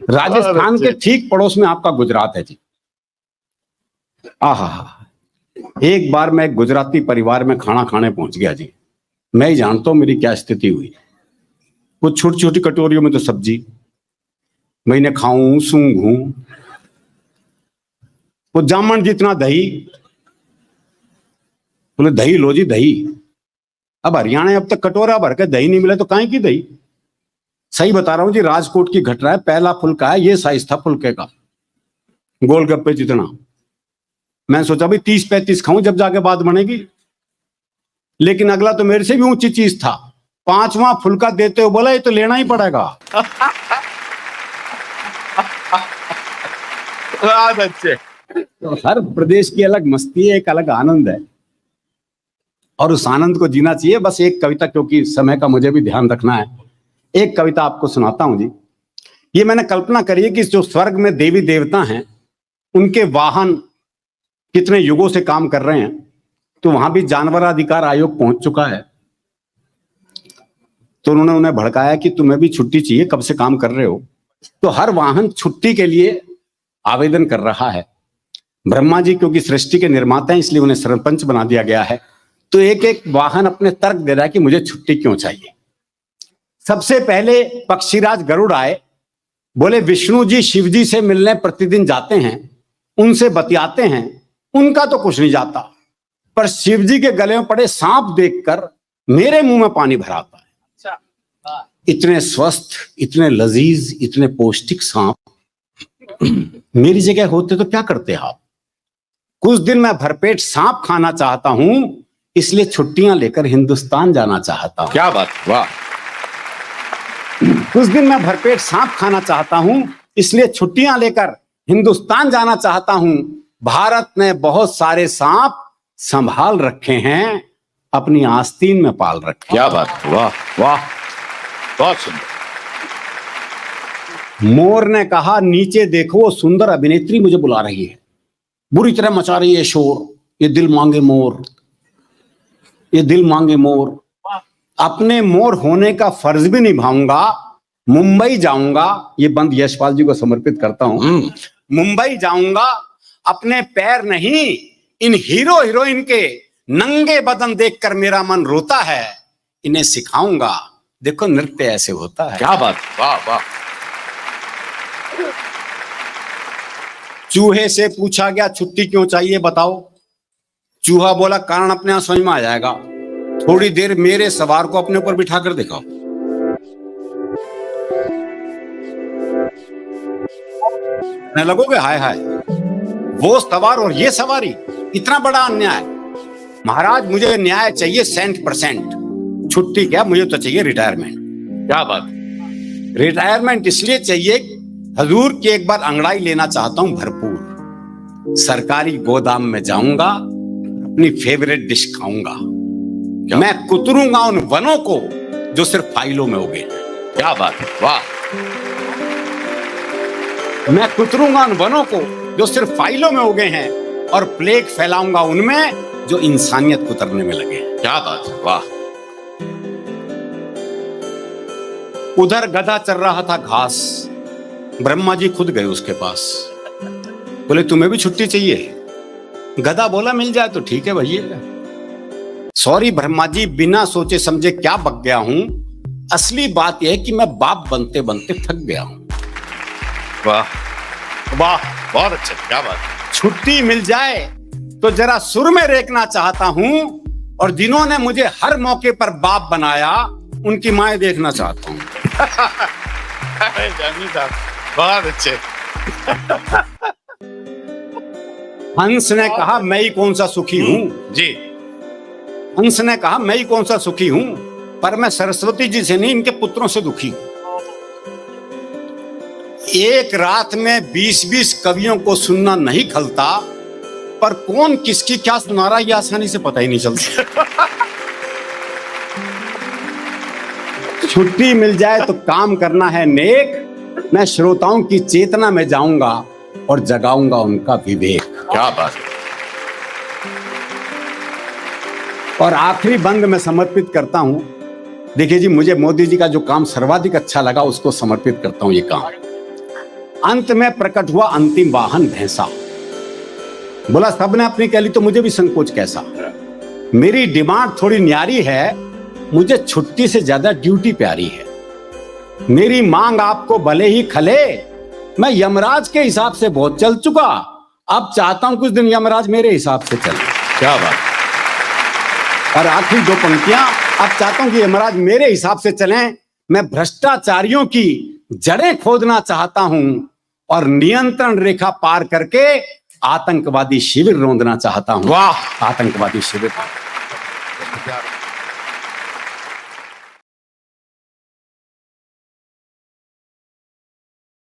राजस्थान के ठीक पड़ोस में आपका गुजरात है जी। आहा, एक बार मैं गुजराती परिवार में खाना खाने पहुंच गया जी। मैं ही जानता हूं मेरी क्या स्थिति हुई। वो छोटी छोटी कटोरियों में तो सब्जी, मैं इन्हें खाऊं सूंघूं, वो जामन जितना दही, बोले दही लो जी दही। अब हरियाणा अब तक कटोरा भर के दही नहीं मिले तो काहे की दही। सही बता रहा हूं जी, राजकोट की घटना है। पहला फुल्का है, ये साइज था फुल्के का, गोलगप्पे जितना। मैं सोचा भाई 30-35 खाऊं जब जाके बात बनेगी, लेकिन अगला तो मेरे से भी ऊंची चीज था। 5वां फुल्का देते हो बोला ये तो लेना ही पड़ेगा। अच्छे। तो हर प्रदेश की अलग मस्ती है, एक अलग आनंद है, और उस आनंद को जीना चाहिए। बस एक कविता, क्योंकि समय का मुझे भी ध्यान रखना है, एक कविता आपको सुनाता हूं जी। ये मैंने कल्पना करी है कि जो स्वर्ग में देवी देवता हैं, उनके वाहन कितने युगों से काम कर रहे हैं, तो वहां भी जानवर अधिकार आयोग पहुंच चुका है। तो उन्होंने उन्हें भड़काया कि तुम्हें भी छुट्टी चाहिए, कब से काम कर रहे हो। तो हर वाहन छुट्टी के लिए आवेदन कर रहा है। ब्रह्मा जी क्योंकि सृष्टि के निर्माता हैं, इसलिए उन्हें सरपंच बना दिया गया है। तो एक एक वाहन अपने तर्क दे रहा है कि मुझे छुट्टी क्यों चाहिए। सबसे पहले पक्षीराज गरुड़ आए, बोले विष्णु जी शिव जी से मिलने प्रतिदिन जाते हैं, उनसे बतियाते हैं, उनका तो कुछ नहीं जाता, पर शिव जी के गले में पड़े सांप देखकर मेरे मुंह में पानी भर आता है। इतने स्वस्थ, इतने लजीज, इतने पौष्टिक सांप मेरी जगह होते तो क्या करते आप। कुछ दिन मैं भरपेट सांप खाना चाहता हूं, इसलिए छुट्टियां लेकर हिंदुस्तान जाना चाहता हूं। क्या बात, वाह। कुछ दिन मैं भरपेट सांप खाना चाहता हूं, इसलिए छुट्टियां लेकर हिंदुस्तान जाना चाहता हूं। भारत ने बहुत सारे सांप संभाल रखे हैं, अपनी आस्तीन में पाल रखे। क्या बात, वाह वाह, बहुत सुंदर। मोर ने कहा नीचे देखो, वो सुंदर अभिनेत्री मुझे बुला रही है, बुरी तरह मचा रही है शोर। ये दिल मांगे मोर, ये दिल मांगे मोर। अपने मोर होने का फर्ज भी निभाऊंगा, मुंबई जाऊंगा। ये बंद यशपाल जी को समर्पित करता हूं। मुंबई जाऊंगा, अपने पैर नहीं इन हीरो हीरोइन के नंगे बदन देखकर मेरा मन रोता है। इन्हें सिखाऊंगा, देखो नृत्य ऐसे होता है। क्या बात, वाह वाह। चूहे से पूछा गया छुट्टी क्यों चाहिए बताओ। चूहा बोला कारण अपने आप समझ में आ जाएगा, थोड़ी देर मेरे सवार को अपने ऊपर बिठा कर दिखाओ। न लगोगे हाय हाय, वो सवार और ये सवारी, इतना बड़ा अन्याय। महाराज मुझे न्याय चाहिए 100%। छुट्टी क्या, मुझे तो चाहिए रिटायरमेंट। क्या बात। रिटायरमेंट इसलिए चाहिए, हजूर की एक बार अंगड़ाई लेना चाहता हूं भरपूर। सरकारी गोदाम में जाऊंगा, अपनी फेवरेट डिश खाऊंगा। मैं कुतरूंगा उन वनों को जो सिर्फ फाइलों में उगे। क्या बात, वाह। मैं कुतरूंगा उन वनों को जो सिर्फ फाइलों में उगे हैं, और प्लेग फैलाऊंगा उनमें जो इंसानियत कुतरने में लगे। क्या बात, वाह। उधर गधा चर रहा था घास, ब्रह्मा जी खुद गए उसके पास, बोले तुम्हें भी छुट्टी चाहिए। गधा बोला मिल जाए तो ठीक है भैया। सॉरी ब्रह्मा जी, बिना सोचे समझे क्या बक गया हूं। असली बात यह है कि मैं बाप बनते बनते थक गया हूं। वाह वाह, बहुत अच्छा। क्या बात। छुट्टी मिल जाए तो जरा सुर में रेखना चाहता हूं, और जिन्होंने मुझे हर मौके पर बाप बनाया उनकी माएं देखना चाहता हूं। जानी साहब बहुत अच्छे। हंस ने कहा मैं ही कौन सा सुखी हूं जी। हंस ने कहा मैं ही कौन सा सुखी हूं, पर मैं सरस्वती जी से नहीं इनके पुत्रों से दुखी हूं। एक रात में 20-20 कवियों को सुनना नहीं खलता, पर कौन किसकी क्या सुना रहा है ये आसानी से पता ही नहीं चलता। छुट्टी मिल जाए तो काम करना है नेक, मैं श्रोताओं की चेतना में जाऊंगा और जगाऊंगा उनका विवेक। क्या बात। और आखिरी बंद में समर्पित करता हूं। देखिए जी, मुझे मोदी जी का जो काम सर्वाधिक अच्छा लगा उसको समर्पित करता हूं ये काम। अंत में प्रकट हुआ अंतिम वाहन भैंसा। बोला सबने अपनी कह ली तो मुझे भी संकोच कैसा। मेरी डिमांड थोड़ी न्यारी है, मुझे छुट्टी से ज्यादा ड्यूटी प्यारी है। मेरी मांग आपको भले ही खले, मैं यमराज के हिसाब से बहुत चल चुका, अब चाहता हूं कुछ दिन यमराज मेरे हिसाब से चले। क्या बात। और आखिरी दो पंक्तियां, अब चाहता हूं कि यमराज मेरे हिसाब से चलें। मैं भ्रष्टाचारियों की जड़ें खोदना चाहता हूं और नियंत्रण रेखा पार करके आतंकवादी शिविर रौंदना चाहता हूं। वाह। आतंकवादी शिविर।